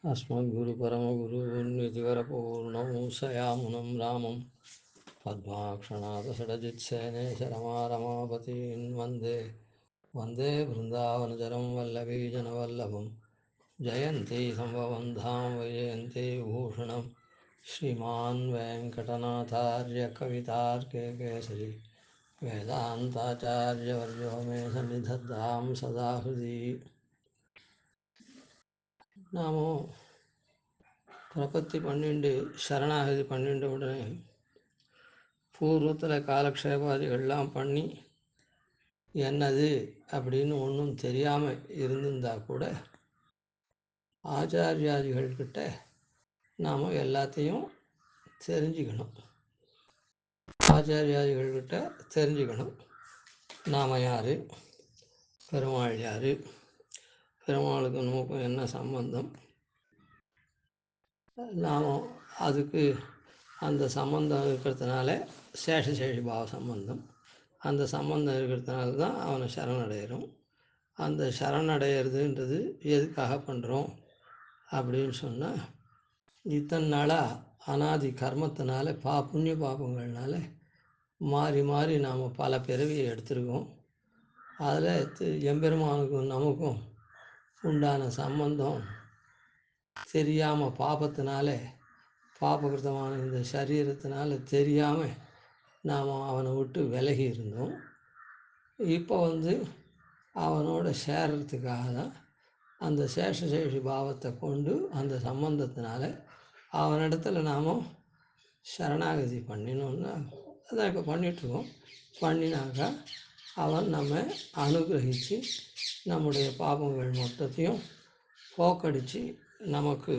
अस्मद्गुरुपरमगुरून्नितिवरपूर्णं सयामुनं रामं पद्माक्षणादषडजित्सेनेशरमारमापतीन् वन्दे वन्दे वृन्दावनचरं वल्लभीजनवल्लभं जयन्ती सम्भवं धाम वैजयन्ती भूषणं श्रीमान् वेङ्कटनाथार्य कवितार्के केसरी वेदान्ताचार्यवर्यो मे सन्निधत्तां सदा हृदि नामो பிரபத்தி பண்ணிண்டு சரணாகதி பண்ணிட்ட உடனே பூர்வத்தில் காலக்ஷேபாதிகள்லாம் பண்ணி என்னது அப்படின்னு ஒன்றும் தெரியாமல் இருந்திருந்தா கூட ஆச்சாரியாதிகள்கிட்ட நாம் எல்லாத்தையும் தெரிஞ்சுக்கணும். ஆச்சாரியாதிகள்கிட்ட தெரிஞ்சுக்கணும். நாம் யார், பெருமாள் யார், பெருமாளுக்கு நமக்கும் என்ன சம்பந்தம், நாம் அதுக்கு அந்த சம்பந்தம் இருக்கிறதுனால சேஷசேஷி பாவ சம்பந்தம், அந்த சம்பந்தம் இருக்கிறதுனால தான் அவனை சரணடைகிறோம். அந்த சரணடைகிறதுன்றது எதுக்காக பண்ணுறோம் அப்படின்னு சொன்னால், இத்தனை நாளாக அனாதி கர்மத்தினால புண்ணிய பாபங்கள்னால மாறி மாறி நாம் பல பிறவியை எடுத்திருக்கோம். அதில் எம்பெருமானுக்கும் நமக்கும் உண்டான சம்பந்தம் தெரியாமல் பாபத்தினால பாபகிருத்தமான இந்த சரீரத்தினால தெரியாமல் நாம் அவனை விட்டு விலகி இருந்தோம். இப்போ அவனோட சேர்றதுக்காக தான் அந்த சேஷசேஷி பாவத்தை கொண்டு அந்த சம்பந்தத்தினால அவனிடத்தில் நாம் சரணாகதி பண்ணினோன்னா அதான் இப்போ பண்ணிகிட்ருக்கோம். பண்ணினாக்கா அவன் நம்ம அனுகிரகித்து நம்முடைய பாபங்கள் மொத்தத்தையும் போக்கடித்து நமக்கு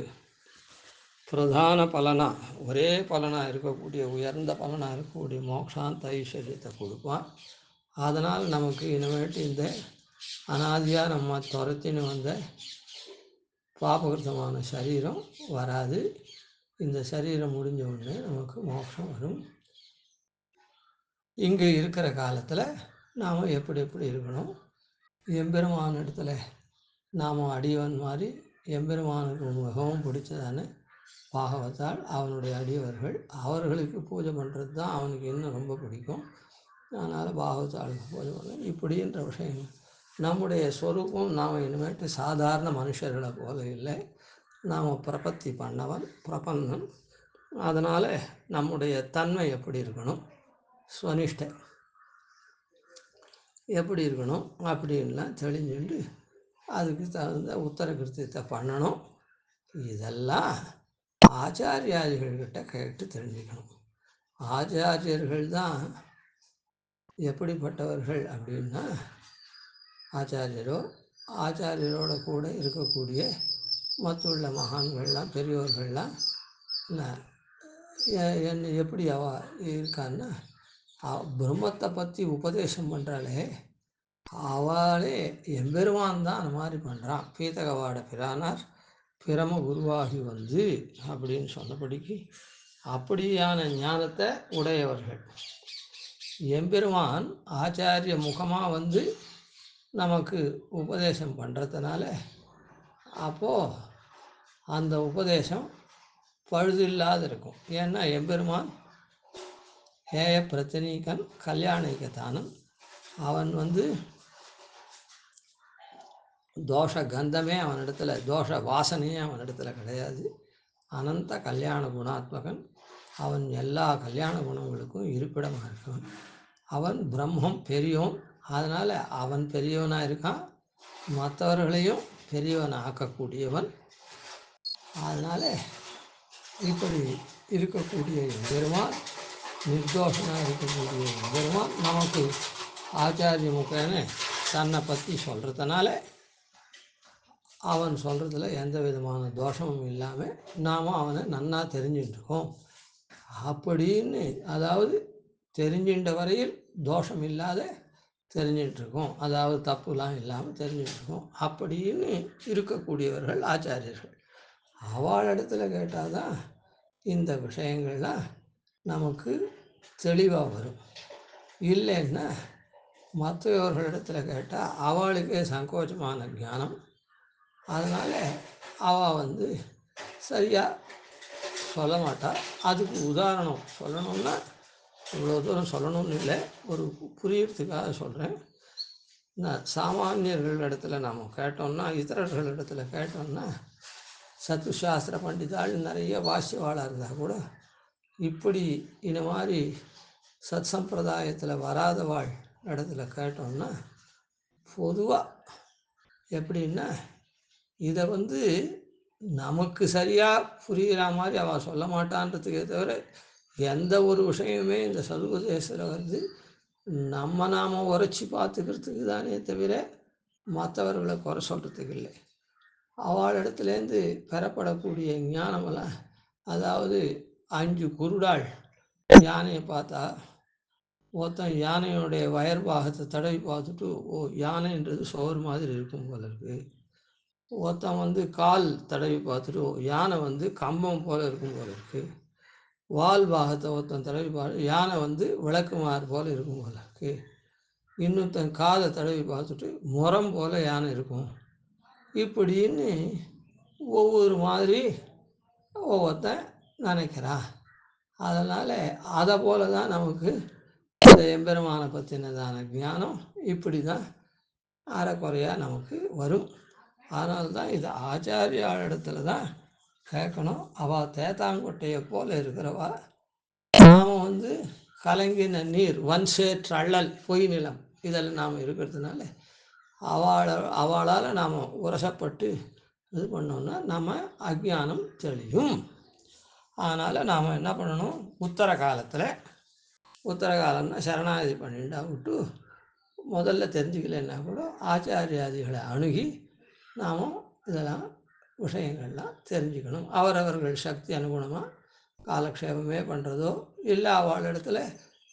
பிரதான பலனாக ஒரே பலனாக இருக்கக்கூடிய உயர்ந்த பலனாக இருக்கக்கூடிய மோக்ஷாந்த ஐஸ்வர்யத்தை கொடுப்பான். அதனால் நமக்கு இனிமேட்டு இந்த அனாதியாக நம்ம துரத்தின்னு வந்த பாபகிருத்தமான சரீரம் வராது. இந்த சரீரம் முடிஞ்ச உடனே நமக்கு மோட்சம் வரும். இங்கே இருக்கிற காலத்தில் நாம் எப்படி எப்படி இருக்கணும், எம்பெருமான இடத்துல நாம் அடியவன் மாதிரி எம்பெருமானுக்கு மிகவும் பிடிச்சதான பாகவத்தால் அவனுடைய அடியவர்கள், அவர்களுக்கு பூஜை பண்ணுறது தான் அவனுக்கு இன்னும் ரொம்ப பிடிக்கும். அதனால் பாகவத்தாளுக்கு பூஜை பண்ண இப்படின்ற விஷயங்கள். நம்முடைய ஸ்வரூபம் நாம் இனிமேட்டு சாதாரண மனுஷர்களை போல இல்லை. நாம் பிரபத்தி பண்ணவன், பிரபன்னன். அதனால் நம்முடைய தன்மை எப்படி இருக்கணும், ஸ்வனிஷ்டை எப்படி இருக்கணும் அப்படின்லாம் தெளிஞ்சுண்டு அதுக்கு தகுந்த உத்தர கிருத்தியத்தை பண்ணணும். இதெல்லாம் ஆச்சாரியாதிகள்கிட்ட கேட்டு தெரிஞ்சுக்கணும். ஆச்சாரியர்கள் தான் எப்படிப்பட்டவர்கள் அப்படின்னா, ஆச்சாரியரோட கூட இருக்கக்கூடிய மற்றுள்ள மகான்கள்லாம் பெரியோர்கள்லாம் என்ன எப்படி இருக்கான்னா, பிரம்மத்தை பற்றி உபதேசம் பண்ணுறாளே அவளே எம்பெருமான் தான் அந்த மாதிரி பண்ணுறான். பீத்தகவாட பிரானார் பிரம குருவாகி அப்படின்னு சொன்னபடிக்கு அப்படியான ஞானத்தை உடையவர்கள். எம்பெருமான் ஆச்சாரிய முகமாக நமக்கு உபதேசம் பண்ணுறதுனால அப்போது அந்த உபதேசம் பழுதில்லாது இருக்கும். ஏன்னா எம்பெருமான் ஏய பிரச்சனீகன் கல்யாணிக்கத்தானன். அவன் தோஷ கந்தமே அவனிடத்துல, தோஷ வாசனையே அவனிடத்தில் கிடையாது. அனந்த கல்யாண குணாத்மகன். அவன் எல்லா கல்யாண குணங்களுக்கும் இருப்பிடமாக இருக்கான். அவன் பிரம்மம் பெரியவன். அதனால் அவன் பெரியவனாக இருக்கான், மற்றவர்களையும் பெரியவன் ஆக்கக்கூடியவன். அதனால் இப்படி இருக்கக்கூடிய பெருமான், நிர்தோஷனாக இருக்கக்கூடிய பெருமான் நமக்கு ஆச்சாரிய முகேன தன்னை பற்றி சொல்கிறதுனால அவன் சொல்கிறதுல எந்த விதமான தோஷமும் இல்லாமல் நாம் அவனை நன்னா தெரிஞ்சுட்டுருக்கோம் அப்படின்னு. அதாவது தெரிஞ்சின்ற வரையில் தோஷம் இல்லாத தெரிஞ்சிட்ருக்கோம், அதாவது தப்புலாம் இல்லாமல் தெரிஞ்சுட்டுருக்கோம் அப்படின்னு இருக்கக்கூடியவர்கள் ஆச்சாரியர்கள். அவளிடத்துல கேட்டால் தான் இந்த விஷயங்கள்லாம் நமக்கு தெளிவாக வரும். இல்லைன்னா மற்றவர்களிடத்தில் கேட்டால் அவளுக்கே சங்கோச்சமான ஞானம். அதனால் அவள் சரியாக சொல்ல மாட்டா. அதுக்கு உதாரணம் சொல்லணும்னா இவ்வளோ தூரம் சொல்லணும்னு இல்லை, ஒரு புரியறதுக்காக சொல்கிறேன். சாமானியர்கள் இடத்துல நாம் கேட்டோம்னா, இதரர்கள் இடத்துல கேட்டோம்னா, சத்துசாஸ்திர பண்டிதாள் நிறைய வாசியவாளாக இருந்தால் கூட இப்படி இந்த மாதிரி சத் சம்பிரதாயத்தில் வராதவாள் இடத்துல கேட்டோம்னா பொதுவாக எப்படின்னா, இதை நமக்கு சரியாக புரிகிற மாதிரி அவள் சொல்ல மாட்டான்றதுக்கே தவிர எந்த ஒரு விஷயமே இந்த சதுபதேசத்தில் நாம் உரைச்சி பார்த்துக்கிறதுக்கு தானே தவிர மற்றவர்களை குறை சொல்கிறதுக்கு இல்லை. அவளிடத்துலேருந்து பெறப்படக்கூடிய ஞானமெல்லாம், அதாவது 5 குருடாள் யானையை பார்த்தா ஒருத்தன் யானையோடைய வயர் பாகத்தை தடவி பார்த்துட்டு, ஓ யானைன்றது சோறு மாதிரி இருக்கும் போல இருக்குது. ஒருத்தன் கால் தடவி பார்த்துட்டு, ஓ யானை கம்பம் போல் இருக்கும் போல இருக்குது. வால் பாகத்தை ஒருத்தன் தடவி பார்த்து, யானை விளக்குமாறு போல் இருக்கும் போல இருக்குது. இன்னொருத்தன் காதை தடவி பார்த்துட்டு, முரம் போல் யானை இருக்கும். இப்படின்னு ஒவ்வொரு மாதிரி ஒவ்வொருத்தன் நினைக்கிறான். அதனால் அதை போல தான் நமக்கு இந்த எம்பெருமானை பற்றினதான ஞானம் இப்படி தான் அறக்குறையாக நமக்கு வரும். அதனால தான் இது ஆச்சாரியாளிடத்துல தான் கேட்கணும். அவள் தேத்தாங்கொட்டையை போல் இருக்கிறவா. நாம் கலங்கின நீர், வன்சேற்று அள்ளல், பொய் நிலம், இதில் நாம் இருக்கிறதுனால அவளால் நாம் உரசப்பட்டு இது பண்ணோம்னா நம்ம அஜ்ஞானம் தெளியும். அதனால் நாம் என்ன பண்ணணும், உத்தர காலம்னா சரணாகதி பண்ணிட்டா விட்டு முதல்ல தெரிஞ்சுக்கலைன்னா கூட ஆச்சாரியாதிகளை அணுகி நாம் இதெல்லாம் விஷயங்கள்லாம் தெரிஞ்சுக்கணும். அவரவர்கள் சக்தி அனுகுணமாக காலக்ஷேபமே பண்ணுறதோ இல்லை அவளிடத்துல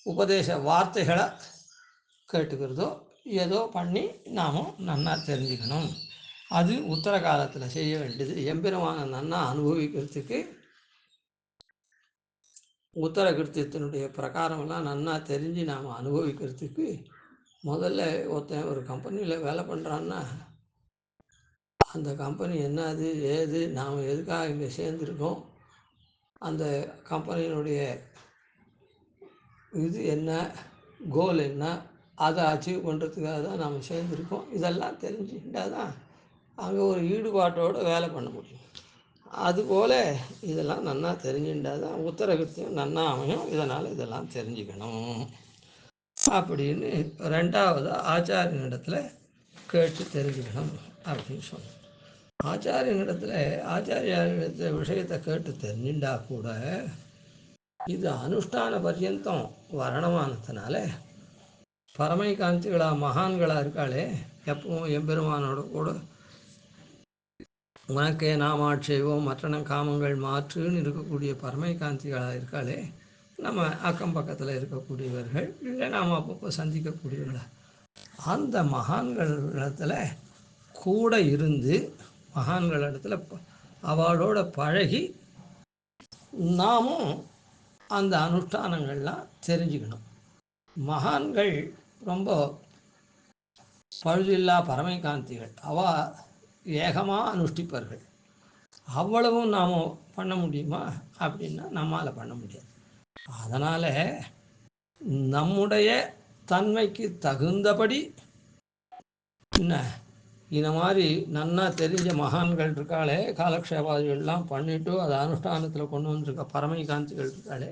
உபதேச வார்த்தைகளை கேட்டுக்கிறதோ ஏதோ பண்ணி நாம் நன்னா தெரிஞ்சுக்கணும். அது உத்தர காலத்தில் செய்ய வேண்டியது. எம்பெருமான நன்னா அனுபவிக்கிறதுக்கு உத்தர கிருத்தியத்தினுடைய பிரகாரமெல்லாம் நன்னா தெரிஞ்சு நாம் அனுபவிக்கிறதுக்கு முதல்ல ஒருத்தன் ஒரு கம்பெனியில் வேலை பண்ணுறான்னா அந்த கம்பெனி என்னது ஏது, நாம் எதுக்காக இங்கே சேர்ந்துருக்கோம், அந்த கம்பெனியினுடைய இது என்ன, கோல் என்ன, அதை அச்சீவ் பண்ணுறதுக்காக தான் நாம் சேர்ந்துருக்கோம். இதெல்லாம் தெரிஞ்சுக்கிட்டால் தான் அங்கே ஒரு ஈடுபாட்டோடு வேலை பண்ண முடியும். அதுபோல் இதெல்லாம் நன்னா தெரிஞ்சுட்டால் தான் உத்தரகிருத்தியம் நன்னா அமையும். இதனால் இதெல்லாம் தெரிஞ்சுக்கணும் அப்படின்னு ரெண்டாவது ஆச்சாரியனிடத்தில் கேட்டு தெரிஞ்சுக்கணும் அப்படின்னு சொன்னோம். ஆச்சாரியனிடத்தில் ஆச்சாரியத்தில் விஷயத்தை கேட்டு தெரிஞ்சுட்டா கூட இது அனுஷ்டான பர்யந்தம் வரணமானதுனால பரமை காந்திகளாக மகான்களாக இருக்காளே, எப்பவும் எம்பெருமானோட கூட உனக்கே நாம் ஆட்சேவோம் மற்றன காமங்கள் மாற்றுன்னு இருக்கக்கூடிய பரமை காந்திகளாக இருக்காளே, நம்ம அக்கம் பக்கத்தில் இருக்கக்கூடியவர்கள் இல்லை நாம் அப்பப்போ சந்திக்கக்கூடியவர்களா, அந்த மகான்களிடத்தில் கூட இருந்து மகான்களிடத்தில் அவளோட பழகி நாமும் அந்த அனுஷ்டானங்கள்லாம் தெரிஞ்சுக்கணும். மகான்கள் ரொம்ப பழுதில்லா பரமை காந்திகள், அவள் ஏகமாக அனுஷ்டிப்பார்கள். அவ்வளவும் நாம் பண்ண முடியுமா அப்படின்னா நம்மால் பண்ண முடியாது. அதனால் நம்முடைய தன்மைக்கு தகுந்தபடி என்ன இந்த மாதிரி நன்னா தெரிஞ்ச மகான்கள் இருக்காளே, காலக்ஷேபாதிகள்லாம் பண்ணிவிட்டு அதை அனுஷ்டானத்தில் கொண்டு வந்திருக்க பரமை காந்திகள் இருக்காளே,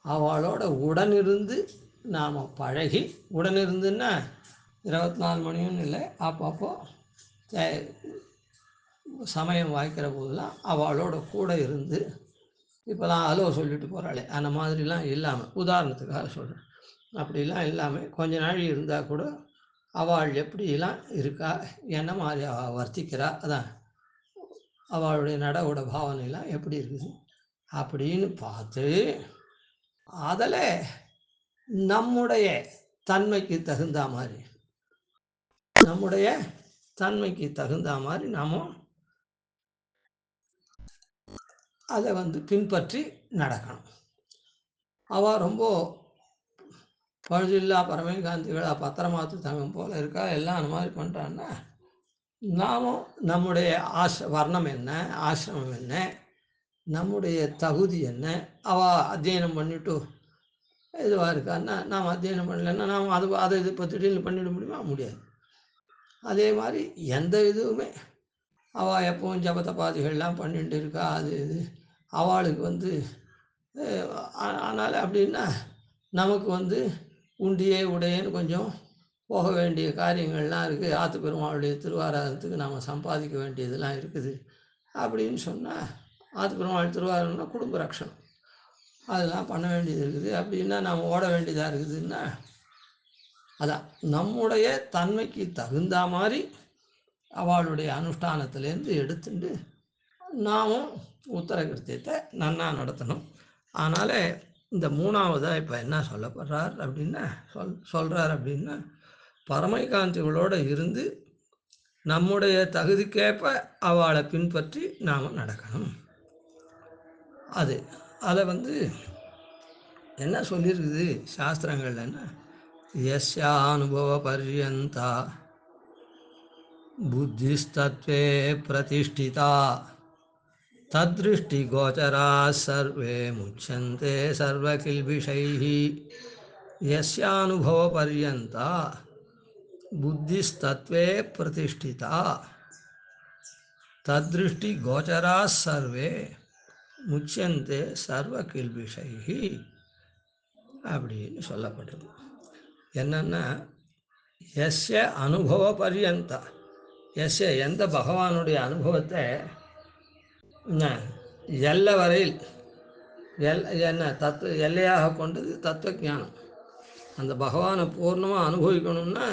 அவளோட உடனிருந்து நாம் பழகி, உடனிருந்துன்னா 24 மணியும் இல்லை, அப்பப்போ சமயம் வாய்க்கிற போதெல்லாம் அவளோட கூட இருந்து, இப்போலாம் அலோ சொல்லிட்டு போகிறாளே அந்த மாதிரிலாம் இல்லாமல், உதாரணத்துக்காக சொல்கிறேன், அப்படிலாம் இல்லாமல் கொஞ்ச நாள் இருந்தால் கூட அவள் எப்படிலாம் இருக்கா, என்ன மாதிரி அவள் வர்த்திக்கிறா, அதான் அவளுடைய நடவோட பாவனைலாம் எப்படி இருக்குது அப்படின்னு பார்த்து அதில் நம்முடைய தன்மைக்கு தகுந்த மாதிரி நாம் அதை பின்பற்றி நடக்கணும். அவள் ரொம்ப பழுதில்லா பரமை காந்திகளாக பத்திரமாத்து தங்கம் போல் இருக்கா, எல்லாம் அந்த மாதிரி பண்ணுறான்னா நாமும் நம்முடைய வர்ணம் என்ன, ஆசிரமம் என்ன, நம்முடைய தகுதி என்ன, அவள் அத்தியனம் பண்ணிவிட்டு இதுவாக இருக்கான்னா நாம் அத்தியனம் பண்ணலைன்னா நாம் அதை இது இப்போ திடீர்னு பண்ணிவிட முடியுமா? முடியாது. அதே மாதிரி எந்த இதுவுமே அவள் எப்பவும் ஜபதபாதிகள்லாம் பண்ணிட்டு இருக்கா, அது இது அவளுக்கு அதனால் அப்படின்னா நமக்கு உண்டியே உடையேன்னு கொஞ்சம் போக வேண்டிய காரியங்கள்லாம் இருக்குது. ஆற்று பெருமாளுடைய திருவாராதனத்துக்கு நாம் சம்பாதிக்க வேண்டியதெல்லாம் இருக்குது அப்படின்னு சொன்னால், ஆற்று பெருமாள் திருவாரூர்னா குடும்ப ரட்சணம், அதெல்லாம் பண்ண வேண்டியது இருக்குது. அப்படின்னா நாம் ஓட வேண்டியதாக இருக்குதுன்னா, அதான் நம்முடைய தன்மைக்கு தகுந்த மாதிரி அவளுடைய அனுஷ்டானத்திலேருந்து எடுத்துட்டு நாமும் உத்தரகிருத்தியத்தை நன்னா நடத்தணும். அதனால் இந்த மூணாவதாக இப்போ என்ன சொல்லப்படுறார் அப்படின்னா சொல்கிறார் அப்படின்னா, பரமைகாந்திகளோடு இருந்து நம்முடைய தகுதிக்கேற்ப அவளை பின்பற்றி நாம் நடக்கணும். அதை என்ன சொல்லியிருக்குது சாஸ்திரங்கள்லன்னா, யஸ்யா அனுபவ பர்யந்தா புத்திஸ்தத்வே பிரதிஷ்டிதா தத்ருஷ்டி கோச்சரா சர்வே முச்சந்தே சர்வகில்பிஷைः. யஸ்யானுபவ பர்யந்தா புத்திஸ்தத்வே பிரதிஷ்டிதா தத்ருஷ்டி கோச்சரா சர்வே முச்சந்தே சர்வகில்பிஷைः அப்படின்னு சொல்லப்படுது. என்னன்னா, எஸ்ய அனுபவ பர்யந்தா, எஸ்ய எந்த பகவானுடைய அனுபவத்தை எல்லை வரையில் என்ன எல்லையாக கொண்டது தத்துவ ஞானம். அந்த பகவானை பூர்ணமாக அனுபவிக்கணும்னா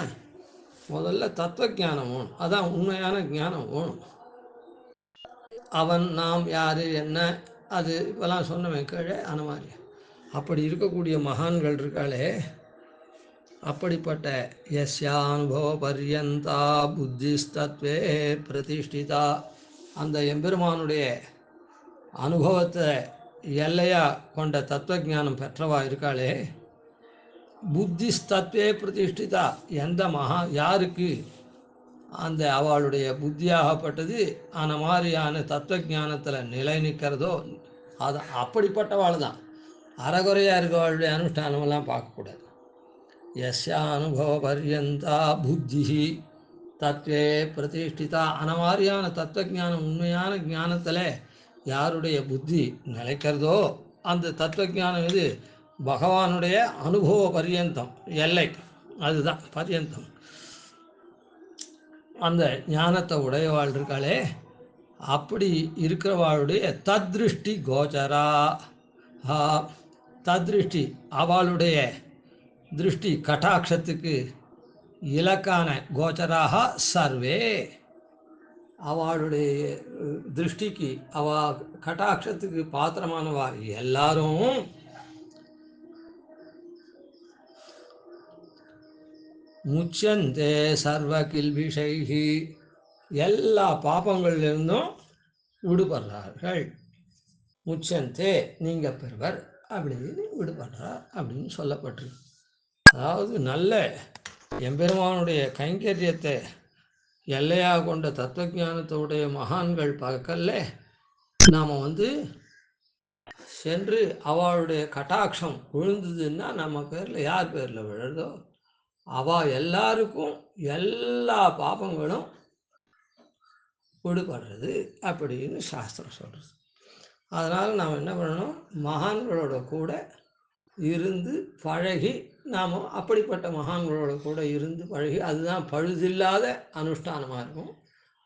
முதல்ல தத்துவ ஞானம் வேணும். அதான் உண்மையான ஞானம் வேணும். அவன் நாம் யார் என்ன அது இப்போலாம் சொன்னவன் கீழே அந்த மாதிரி அப்படி இருக்கக்கூடிய மகான்கள் இருக்காளே, அப்படிப்பட்ட யஸ்யானுபவ பர்யந்தா புத்திஸ்தத்வே பிரதிஷ்டிதா, அந்த எம்பெருமானுடைய அனுபவத்தை எல்லையாக கொண்ட தத்துவஞானம் பெற்றவா இருக்காளே, புத்திஸ்தத்வே பிரதிஷ்டிதா, எந்த யாருக்கு அந்த அவளுடைய புத்தியாகப்பட்டது அந்த மாதிரியான தத்துவஞானத்தில் நிலை நிற்கிறதோ அது அப்படிப்பட்டவாள் தான். அறகுறையாக இருக்கவாளுடைய அனுஷ்டானமெல்லாம் பார்க்கக்கூடாது. யஸ்யா அனுபவ பர்யந்தா புத்தி தத்வே பிரதிஷ்டிதா, அந்த மாதிரியான தத்துவஞானம் உண்மையான ஞானத்தில் யாருடைய புத்தி நிலைக்கிறதோ அந்த தத்துவஞானம் இது பகவானுடைய அனுபவ பர்யந்தம், எல்லை அதுதான் பர்யந்தம். அந்த ஞானத்தை உடையவாள் இருக்காளே, அப்படி இருக்கிறவாளுடைய தத்ருஷ்டி கோச்சரா, தத்ருஷ்டி அவளுடைய திருஷ்டி கட்டாட்சத்துக்கு இலக்கான கோச்சராக சர்வே, அவளுடைய திருஷ்டிக்கு அவ கட்டாட்சத்துக்கு பாத்திரமானவா எல்லாரும் முச்சந்தே சர்வ கில்பிஷைஹி, எல்லா பாப்பங்களிலிருந்தும் விடுபடுறார்கள். முச்சந்தே நீங்க பெறுவர் அப்படின்னு விடுபடுறார் அப்படின்னு சொல்லப்பட்டிருக்கு. அதாவது நல்ல எம்பெருமானுடைய கைங்கரியத்தை எல்லையாக கொண்ட தத்துவஞானத்துடைய மகான்கள் பக்கல்ல நாம் சென்று அவளுடைய கட்டாட்சம் விழுந்ததுன்னா நம்ம பேரில் யார் பேரில் விழுறதோ அவள் எல்லாருக்கும் எல்லா பாபங்களும் விடுபடுறது அப்படின்னு சாஸ்திரம் சொல்கிறது. அதனால் நாம் என்ன பண்ணணும், மகான்களோட கூட இருந்து பழகி, நாம் அப்படிப்பட்ட மகான்களோட கூட இருந்து பழகி, அதுதான் பழுதில்லாத அனுஷ்டானமாக இருக்கும்.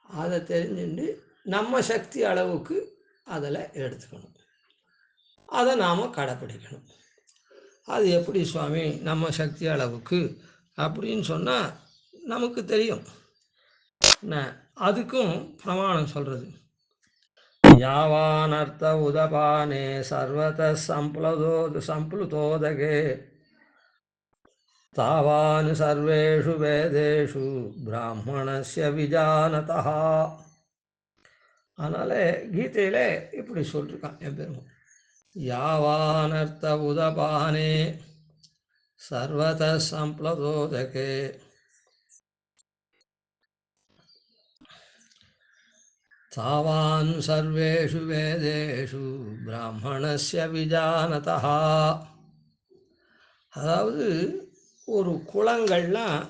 அதை தெரிஞ்சுட்டு நம்ம சக்தி அளவுக்கு அதில் எடுத்துக்கணும், அதை நாம் கடைப்பிடிக்கணும். அது எப்படி சுவாமி நம்ம சக்தி அளவுக்கு அப்படின்னு சொன்னால் நமக்கு தெரியும். அதுக்கும் பிரமாணம் சொல்கிறது. யாவானர்த்த உதபானே சர்வத சம்ப்ளுதோதகே தாவான் சர்வேஷு வேதேஷு பிராமணஸ்ய விஜானதா. அதனால் கீதையில் இப்படி சொல்லியிருக்கான் எப்பெருமான், யாவானர்த்த உதபானே சர்வத சம்ப்ளுதோதகே தாவான் சர்வேஷு வேதேஷு பிராமணஸ்ய விஜானதா. அதாவது ஒரு குளங்கள்லாம்,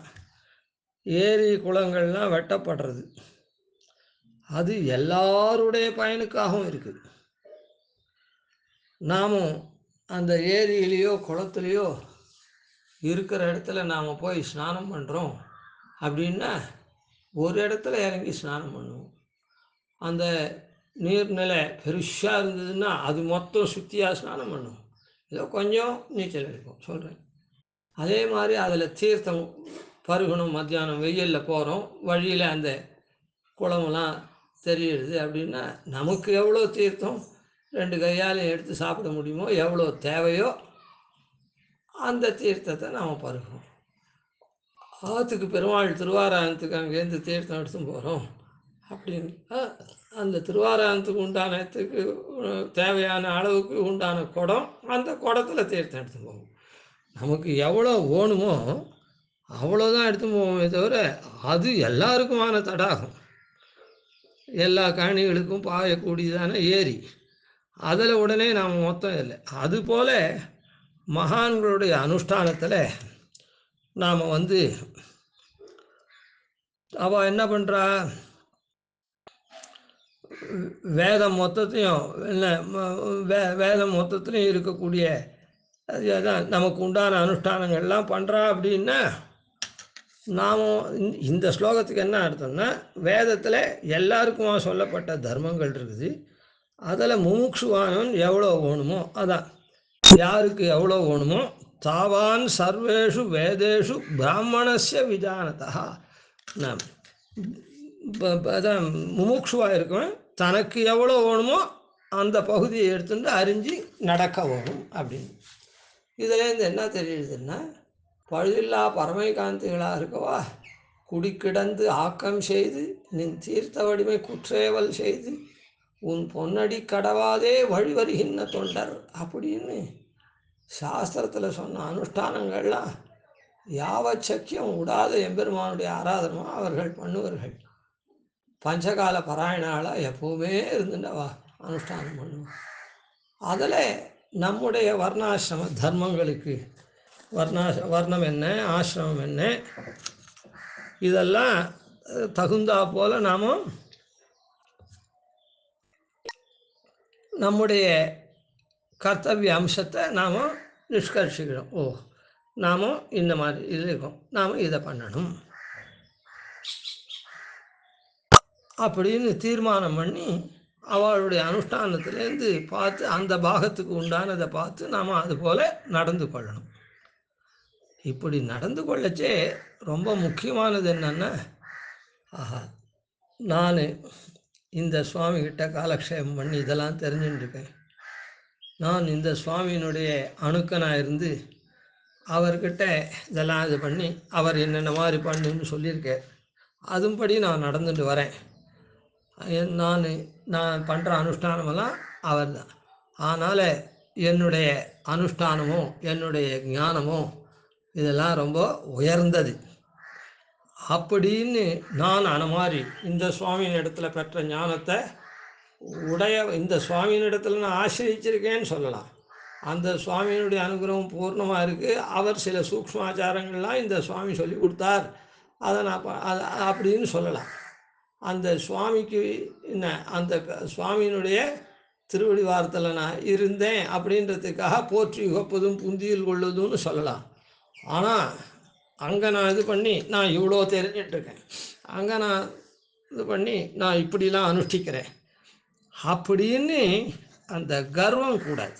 ஏரி குளங்கள்லாம் வெட்டப்படுறது, அது எல்லாருடைய பயனுக்காகவும் இருக்குது. நாமும் அந்த ஏரியிலையோ குளத்துலையோ இருக்கிற இடத்துல நாம் போய் ஸ்நானம் பண்ணுறோம் அப்படின்னா ஒரு இடத்துல இறங்கி ஸ்நானம் பண்ணுவோம். அந்த நீர்நிலை பெருசாக இருந்ததுன்னா அது மொத்தம் சுற்றியாக ஸ்நானம் பண்ணுவோம். ஏதோ கொஞ்சம் நீச்சல் அடிப்போம் சொல்கிறேன். அதே மாதிரி அதில் தீர்த்தம் பருகணும். மத்தியானம் வெயிலில் போகிறோம், வழியில் அந்த குளமெல்லாம் தெரியுது அப்படின்னா நமக்கு எவ்வளோ தீர்த்தம் 2 கையால் எடுத்து சாப்பிட முடியுமோ, எவ்வளோ தேவையோ அந்த தீர்த்தத்தை நாம் பருகுவோம். ஆற்றுக்கு பெருமாள் திருவாராயணத்துக்கு அங்கேருந்து தீர்த்தம் எடுத்து போகிறோம் அப்படின்னா அந்த திருவாராயணத்துக்கு உண்டானத்துக்கு தேவையான அளவுக்கு உண்டான குடம், அந்த குடத்தில் தீர்த்தம் எடுத்து போவோம். நமக்கு எவ்வளோ வேணுமோ அவ்வளோதான் எடுத்து போவோமே தவிர அது எல்லாருக்குமான தடாகம், எல்லா கணிகளுக்கும் பாயக்கூடியதான ஏரி, அதில் உடனே நாம் மொத்தம் இல்லை. அதுபோல் மகான்களுடைய அனுஷ்டானத்தில் நாம் அவள் என்ன பண்ணுறா, வேதம் மொத்தத்தையும் வேதம் மொத்தத்துலையும் இருக்கக்கூடிய அதுதான் நமக்கு உண்டான அனுஷ்டானங்கள்லாம் பண்ணுறா அப்படின்னா நாம் இந்த ஸ்லோகத்துக்கு என்ன அர்த்தம்னா, வேதத்தில் எல்லாருக்குமா சொல்லப்பட்ட தர்மங்கள் இருக்குது. அதில் முமுட்சுவானவன் எவ்வளோ வேணுமோ, அதான் யாருக்கு எவ்வளோ வேணுமோ, தாவான் சர்வேஷு வேதேஷு பிராமணஸ்ய விஜானதா. நாம் அதான் முமுட்சுவாக இருக்கவன் தனக்கு எவ்வளோ வேணுமோ அந்த பகுதியை எடுத்துட்டு அறிஞ்சு நடக்க வேணும் அப்படின்னு. இதுலேருந்து என்ன தெரியுதுன்னா, பழுதில்லா பரமைகாந்திகளாக இருக்கவா குடிக்கிடந்து ஆக்கம் செய்து நின் தீர்த்த வடிமை குற்றேவல் செய்து உன் பொன்னடி கடவாதே வழிவருகின்ற தொண்டர் அப்படின்னு சாஸ்திரத்தில் சொன்ன அனுஷ்டானங்கள்லாம் யாவச்சக்கியம் விடாத எம்பெருமானுடைய ஆராதனமா அவர்கள் பண்ணுவார்கள். பஞ்சகால பாராயணாளாக எப்பவுமே இருந்துட்டவா அனுஷ்டானம் பண்ணுவோம். அதில் நம்முடைய வர்ணாசிரம தர்மங்களுக்கு வர்ணம் என்ன, ஆசிரமம் என்ன, இதெல்லாம் தகுந்தா போல் நாம் நம்முடைய கர்த்தவிய அம்சத்தை நாம் நிஷ்கர்ஷிக்கிறோம். ஓ, நாம் இந்த மாதிரி இது இருக்கோம், நாம் இதை பண்ணணும் அப்படின்னு தீர்மானம் பண்ணி அவளுடைய அனுஷ்டானத்திலேருந்து பார்த்து அந்த பாகத்துக்கு உண்டானதை பார்த்து நாம் அதுபோல் நடந்து கொள்ளணும். இப்படி நடந்து கொள்ளச்சே ரொம்ப முக்கியமானது என்னென்னா, ஆஹா, நான் இந்த சுவாமிகிட்ட காலக்ஷேபம் பண்ணி இதெல்லாம் தெரிஞ்சுட்டுருக்கேன், நான் இந்த சுவாமியினுடைய அணுக்கனாக இருந்து அவர்கிட்ட இதெல்லாம் இது பண்ணி அவர் என்னென்ன மாதிரி பண்ணுன்னு சொல்லியிருக்கேன், அதுபடி நான் நடந்துட்டு வரேன், நான் பண்ணுற அனுஷ்டானமெல்லாம் அவர் தான். அதனால் என்னுடைய அனுஷ்டானமும் என்னுடைய ஞானமும் இதெல்லாம் ரொம்ப உயர்ந்தது அப்படின்னு நான் அந்த மாதிரி இந்த சுவாமியின் இடத்துல பெற்ற ஞானத்தை இந்த சுவாமியின் இடத்துல நான் ஆசிரிச்சிருக்கேன்னு சொல்லலாம். அந்த சுவாமியினுடைய அனுகிரகம் பூர்ணமாக இருக்குது. அவர் சில சூக்ஷ்மாச்சாரங்கள்லாம் இந்த சுவாமி சொல்லி கொடுத்தார், அதை நான் அப்படின்னு சொல்லலாம். அந்த சுவாமிக்கு என்ன, அந்த சுவாமியினுடைய திருவடி வாரத்தில் நான் இருந்தேன் அப்படின்றதுக்காக போற்றி உகப்பதும் புந்தியில் கொள்வதும்னு சொல்லலாம். ஆனால் அங்கே நான் இது பண்ணி நான் இவ்வளோ தெரிஞ்சிட்ருக்கேன், அங்கே நான் இது பண்ணி நான் இப்படிலாம் அனுஷ்டிக்கிறேன் அப்படின்னு அந்த கர்வம் கூடாது.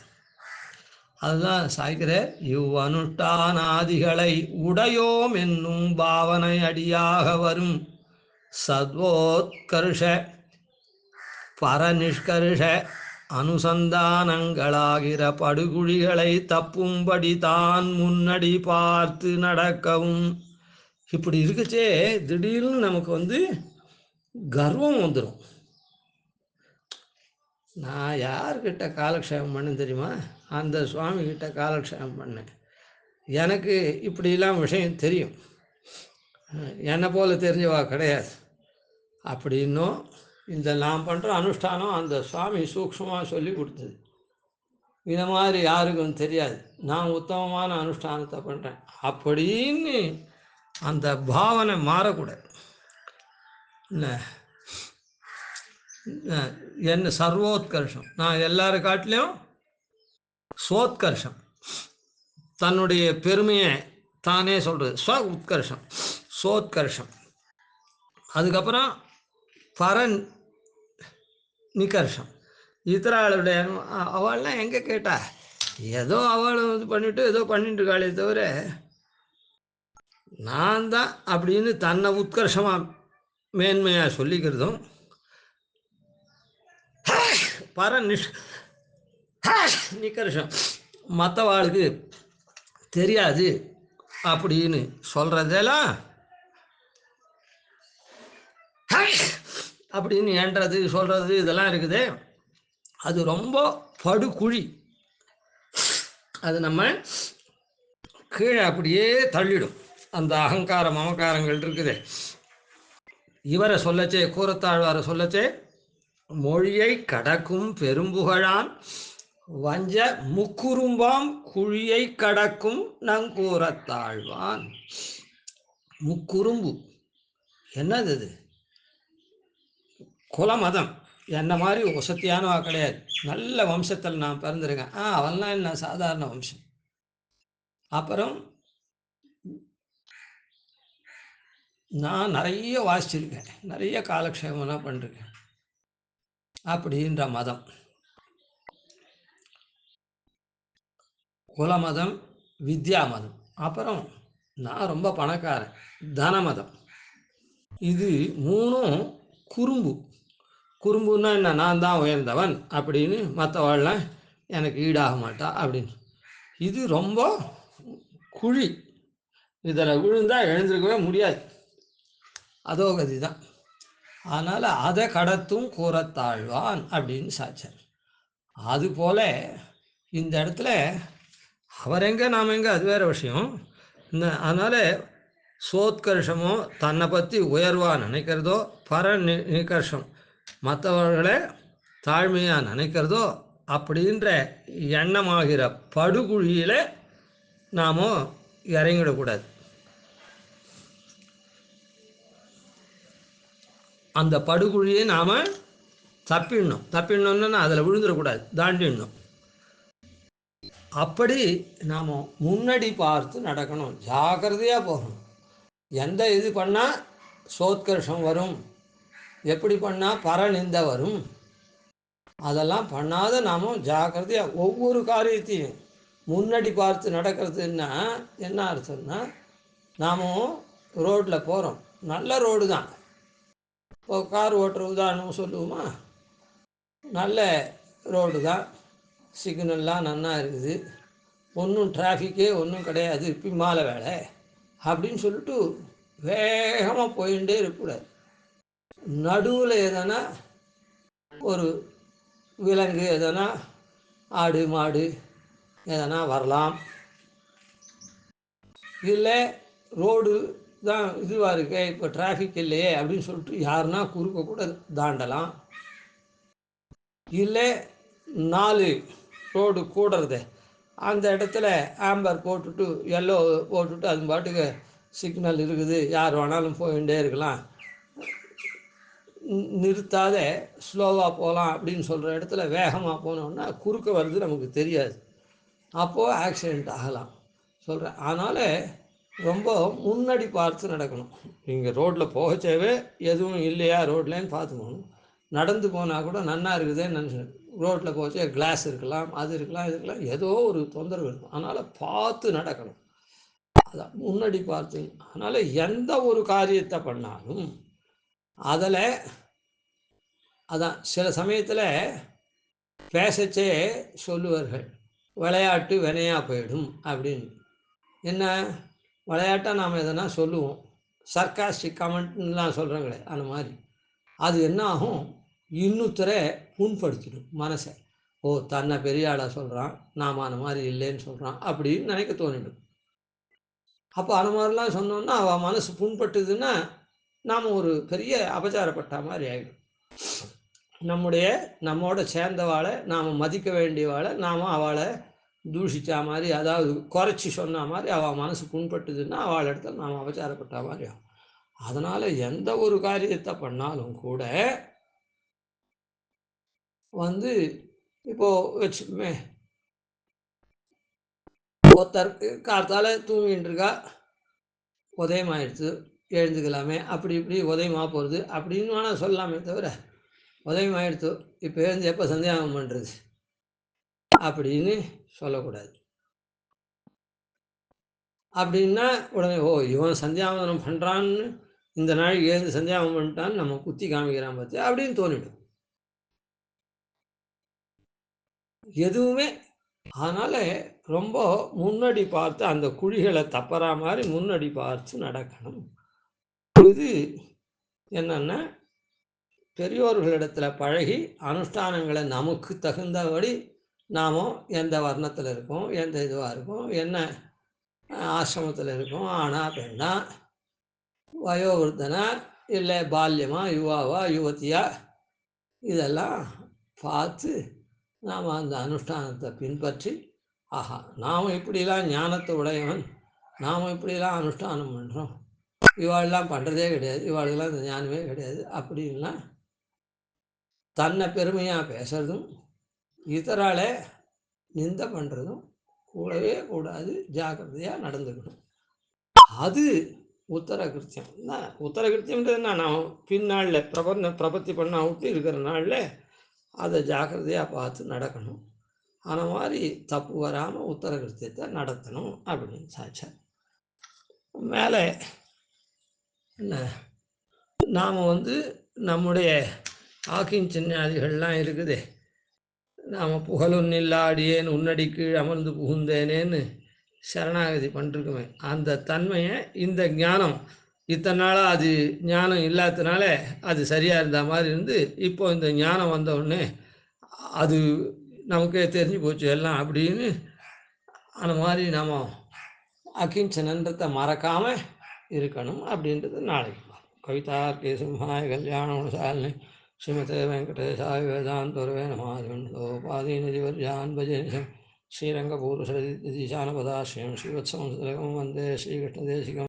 அதுதான் சாய்கிறார், இவ் அனுஷ்டானாதிகளை உடையோம் என்னும் பாவனை அடியாக வரும் சத்வோத்கர்ஷ பரநிஷ்கர்ஷ அனுசந்தானங்களாகிற படுகுழிகளை தப்பும்படி தான் முன்னடி பார்த்து நடக்கவும். இப்படி இருக்குச்சே திடீர்னு நமக்கு கர்வம் வந்துடும். நான் யார்கிட்ட காலக்ஷேபம் பண்ணேன் தெரியுமா, அந்த சுவாமிகிட்ட காலக்ஷேபம் பண்ணேன், எனக்கு இப்படிலாம் விஷயம் தெரியும், என்னை போல் தெரிஞ்சவா கிடையாது அப்படின்னும் இந்த நான் பண்ணுற அனுஷ்டானம் அந்த சுவாமி சூக்ஷ்மமாக சொல்லி கொடுத்தது. இதை மாதிரி யாருக்கும் தெரியாது. நான் உத்தமமான அனுஷ்டானத்தை பண்ணுறேன் அப்படின்னு அந்த பாவனை மாறக்கூடாது. என்ன சர்வோத்கர்ஷம், நான் எல்லாரும் காட்டிலையும் சோத்கர்ஷம், தன்னுடைய பெருமையை தானே சொல்கிறது ஸ்வ உத்கர்ஷம், சோத்கர்ஷம். அதுக்கப்புறம் பரன் நிகர்ஷம். இத்தராளுடைய அவள்லாம் எங்கே கேட்டா, ஏதோ அவள் இது பண்ணிவிட்டு ஏதோ பண்ணிட்டு இருக்காளே தவிர நான் தான் அப்படின்னு தன்னை உத்கர்ஷமாக மேன்மையாக சொல்லிக்கிறதும், பர நிகர்ஷம் மற்றவாளுக்கு தெரியாது அப்படின்னு சொல்கிறதெல்லாம் அப்படின்னு ஏன்றது சொல்கிறது இதெல்லாம் இருக்குது. அது ரொம்ப படுகுழி. அது நம்ம கீழே அப்படியே தள்ளிடும். அந்த அகங்கார மமக்காரங்கள் இருக்குது. இவரை சொல்லச்சே, கூரத்தாழ்வாரை சொல்லச்சே, மொழியை கடக்கும் பெரும்புகழான் வஞ்ச முக்குறும்பாம் குழியை கடக்கும் நங்கூரத்தாழ்வான். முக்குறும்பு என்னது? அது குலமதம். என்ன மாதிரி வசத்தியானவா கிடையாது. நல்ல வம்சத்தில் நான் பிறந்திருக்கேன். அவன்லாம் என்ன சாதாரண வம்சம். அப்புறம் நான் நிறைய வாசிச்சிருக்கேன், நிறைய காலக்ஷேமம்லாம் பண்ணிருக்கேன் அப்படின்ற மதம். குலமதம், வித்யா மதம். அப்புறம் நான் ரொம்ப பணக்காரன், தன மதம். இது மூணும் குறும்பு. குறும்புன்னா என்ன, நான் தான் உயர்ந்தவன் அப்படின்னு, மற்றவாள்லாம் எனக்கு ஈடாக மாட்டா அப்படின்னு. இது ரொம்ப குழி. இதில் விழுந்தால் எழுந்திருக்கவே முடியாது, அதோ கதி தான். அதனால் அதை கடத்தும் கூரத்தாழ்வான் அப்படின்னு சாச்சார். அதுபோல் இந்த இடத்துல அவர் எங்கே நாம் எங்கே அது வேறு விஷயம். அதனால் சோத்கர்ஷமோ தன்னை பற்றி உயர்வாக நினைக்கிறதோ, பர நிகர்ஷம் மற்றவர்களை தாழ்மையாக நினைக்கிறதோ அப்படின்ற எண்ணமாகிற படுகுழியில் நாம் இறங்கிடக்கூடாது. அந்த படுகுழியை நாம் தப்பிடணும்னா அதில் விழுந்துடக்கூடாது, தாண்டிடணும். அப்படி நாம் முன்னாடி பார்த்து நடக்கணும், ஜாக்கிரதையாக போகணும். எந்த இது பண்ணால் சோத்கர்ஷம் வரும், எப்படி பண்ணால் பரநிந்த வரும், அதெல்லாம் பண்ணாத நாம் ஜாக்கிரதையாக ஒவ்வொரு காரியத்தையும் முன்னாடி பார்த்து நடக்கிறதுன்னா என்ன அர்த்தம்னா, நாம் ரோட்டில் போகிறோம், நல்ல ரோடு தான். இப்போ கார் ஓட்டுற உதாரணம் சொல்லுவோமா, நல்ல ரோடு தான், சிக்னல்லாம் நல்லா இருக்குது, ஒன்றும் டிராஃபிக்கே ஒன்றும் கிடையாது, பிம்மால வேலை அப்படின்னு சொல்லிட்டு வேகமாக போயிட்டே இருக்கக்கூடாது. நடுவில் எதனா ஒரு விலங்கு, எதனா ஆடு மாடு எதனா வரலாம், இல்லை ரோடு தான் இதுவாக இருக்கே, இப்போ டிராஃபிக் இல்லையே அப்படின்னு சொல்லிட்டு யாருன்னா குறுக்க கூட தாண்டலாம். இல்லை 4 ரோடு கூடுறது, அந்த இடத்துல ஆம்பர் போட்டுட்டு எல்லோ போட்டுட்டு அது பாட்டுக்கு சிக்னல் இருக்குது, யார் வேணாலும் போயிட்டே இருக்கலாம், நிறுத்தாத ஸ்லோவாக போகலாம் அப்படின்னு சொல்கிற இடத்துல வேகமாக போனோம்னா குறுக்க வருது நமக்கு தெரியாது, அப்போது ஆக்சிடெண்ட் ஆகலாம் சொல்கிறேன். அதனால் ரொம்ப முன்னாடி பார்த்து நடக்கணும். நீங்கள் ரோட்டில் போகச்சேவே எதுவும் இல்லையா ரோட்லேன்னு பார்த்துக்கணும். நடந்து போனால் கூட நன்னா இருக்குதுன்னு நினச்சேன், ரோட்டில் போச்சே கிளாஸ் இருக்கலாம், அது இருக்கலாம், இது இருக்கலாம், ஏதோ ஒரு தொந்தரவு இருக்கும். அதனால் பார்த்து நடக்கணும், அதான் முன்னாடி பார்த்து. அதனால் எந்த ஒரு காரியத்தை பண்ணாலும் அதில் அதான் சில சமயத்தில் பேசச்சே சொல்லுவார்கள், விளையாட்டு வினையாக போயிடும் அப்படின்னு. என்ன விளையாட்டாக நாம் எதனா சொல்லுவோம், சர்க்காஸ்டிக் கமெண்ட்லாம் சொல்கிறாங்களே அந்த மாதிரி, அது என்ன ஆகும், இன்னொருத்தரை புண்படுத்திடும் மனசை. ஓ, தன்னை பெரிய ஆளாக சொல்கிறான், நாம் அந்த மாதிரி இல்லைன்னு சொல்கிறான் அப்படின்னு நினைக்க தோணிடும். அப்போ அந்த மாதிரிலாம் சொன்னோன்னா அவள் மனசு புண்பட்டுதுன்னா நாம் ஒரு பெரிய அபச்சாரப்பட்ட மாதிரி ஆகிடும். நம்மோட சேர்ந்தவாளை நாம் மதிக்க வேண்டியவாளை நாம் அவளை தூஷித்தா மாதிரி, அதாவது குறைச்சி சொன்ன மாதிரி அவள் மனசு புண்பட்டுதுன்னா அவள் இடத்துல நாம் அபச்சாரப்பட்ட மாதிரி ஆகும். அதனால் எந்த ஒரு காரியத்தை பண்ணாலும் கூட இப்போது வச்சுக்குமே, ஒருத்தர் காத்தால தூங்கிட்டு இருக்கா, உதயம் ஆயிடுச்சு, எழுந்துக்கலாமே, அப்படி இப்படி உதயமாக போகிறது அப்படின்னு வேணால் சொல்லலாமே தவிர, உதயம் ஆயிடுச்சு இப்போ எழுந்து எப்போ சந்தியாகம் பண்ணுறது அப்படின்னு சொல்லக்கூடாது. அப்படின்னா உடனே இவன் சந்தியாவந்தனம் பண்ணுறான்னு இந்த நாள் எழுந்து சந்தியாவனம் பண்ணிட்டான்னு நம்ம குத்தி காமிக்கிறான் பார்த்தியா அப்படின்னு தோணிடும். எதுவுமே அதனால் ரொம்ப முன்னாடி பார்த்து அந்த குழிகளை தப்பறா மாதிரி முன்னாடி பார்த்து நடக்கணும். இது என்னென்னா பெரியோர்களிடத்தில் பழகி அனுஷ்டானங்களை நமக்கு தகுந்தபடி நாம் எந்த வர்ணத்தில் இருக்கோம், எந்த இதுவாக இருக்கும், என்ன ஆசிரமத்தில் இருக்கும், ஆனா பெண்ணா, வயோவிருத்தனா, இல்லை பால்யமா, யுவாவா, யுவத்தியா, இதெல்லாம் பார்த்து நாம் அந்த அனுஷ்டானத்தை பின்பற்றி, ஆஹா நாம் இப்படிலாம் ஞானத்தை உடையவன், நாம் இப்படிலாம் அனுஷ்டானம் பண்ணுறோம், இவாளெலாம் பண்ணுறதே கிடையாது, இவாளுக்கெல்லாம் இந்த ஞானமே கிடையாது அப்படின்லாம் தன்னை பெருமையாக பேசுறதும் இதரால் நிந்த பண்ணுறதும் கூடவே கூடாது. ஜாக்கிரதையாக நடந்துக்கணும். அது உத்தரகிருத்தியம். உத்தரகிருத்தியம்ன்றது நான் பின்னாளில் பிரபத்தி பண்ண விட்டு இருக்கிற நாளில் அதை ஜாக்கிரதையாக பார்த்து நடக்கணும். அந்த மாதிரி தப்பு வராமல் உத்தரகிருத்தியத்தை நடத்தணும் அப்படின்னு சாட்சார். மேலே என்ன, நாம் நம்முடைய ஆக்கிஞ்சின்யாதிகள்லாம் இருக்குது. நாம் புகழொன்னில்லாடியேன் உன்னடி கீழ் அமர்ந்து புகுந்தேனேன்னு சரணாகதி பண்ணிருக்குமே, அந்த தன்மையை இந்த ஞானம் இத்தனை நாளாக அது ஞானம் இல்லாததுனால அது சரியாக இருந்த மாதிரி இருந்து, இப்போ இந்த ஞானம் வந்தவுடனே அது நமக்கே தெரிஞ்சு போச்சு எல்லாம் அப்படின்னு அந்த மாதிரி நம்ம அகிம்சனன்றதை மறக்காமல் இருக்கணும் அப்படின்றது நாளைக்கு. கவிதார்க்கே சிம்ஹாய கல்யாணகுணசாலினி ஸ்ரீமதே வெங்கடேசாய வேதாந்தோர்வே நமாதிவந்தோபாதீனதிவர்யான் பஜேஷம் ஸ்ரீரங்கபூருஷரதிசானபதாஸ்ரீம் ஸ்ரீவத்சம் வந்தே ஸ்ரீகிருஷ்ணதேசிகம்